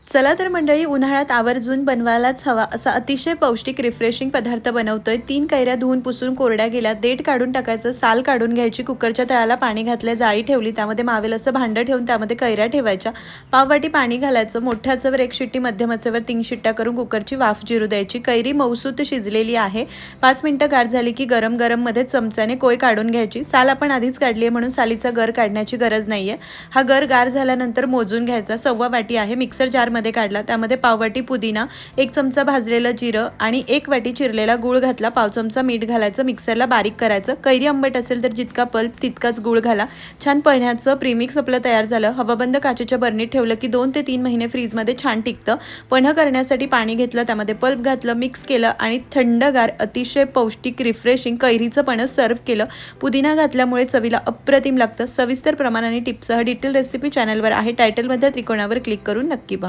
चला तर मंडळी, उन्हाळ्यात आवर्जून बनवायलाच हवा असा अतिशय पौष्टिक रिफ्रेशिंग पदार्थ बनवतोय। 3 कैऱ्या धुवून पुसून कोरड्या गेल्या, देठ काढून टाकायचं, साल काढून घ्यायची, कुकरच्या तळाला पाणी घातलं, जाळी ठेवली, त्यामध्ये मावेल असं भांडं ठेवून त्यामध्ये कैऱ्या ठेवायच्या, पाववाटी पाणी घालायचं, मोठ्या आचेवर 1 शिट्टी, मध्यम आचेवर 3 शिट्ट्या करून कुकरची वाफ जिरू द्यायची। कैरी मऊसूत शिजलेली आहे। 5 मिनिटं गार झाली की गरम गरम मध्ये चमच्याने कोय काढून घ्यायची। साल आपण आधीच काढली आहे म्हणून सालीचा गर काढण्याची गरज नाहीये। हा गर गार झाल्यानंतर मोजून घ्यायचा। सव्वा वाटी आहे, मिक्सर जार मध्ये काढला, त्यामध्ये पाववाटी पुदिना, 1 चमचा भाजलेलं जिरं आणि 1 वाटी चिरलेला गूळ घातला, पाव चमचा मीठ घालायचं, मिक्सरला बारीक करायचं। कैरी आंबट असेल तर जितका पल्प तितकाच गूळ घाला। छान पळण्याचं प्रीमिक्स आपलं तयार झालं। हवाबंद काचेच्या बरणीत ठेवलं की 2 ते 3 महिने फ्रीजमध्ये छान टिकतं। पन्ह करण्यासाठी पाणी घेतलं, त्यामध्ये पल्प घातलं, मिक्स केलं आणि थंडगार अतिशय पौष्टिक रिफ्रेशिंग कैरीचं पन्ह सर्व्ह केलं। पुदिना घातल्यामुळे चवीला अप्रतिम लागतं। सविस्तर प्रमाण आणि टिप्ससह डिटेल रेसिपी चॅनलवर आहे, टायटलमध्ये त्रिकोणावर क्लिक करून नक्की पहा।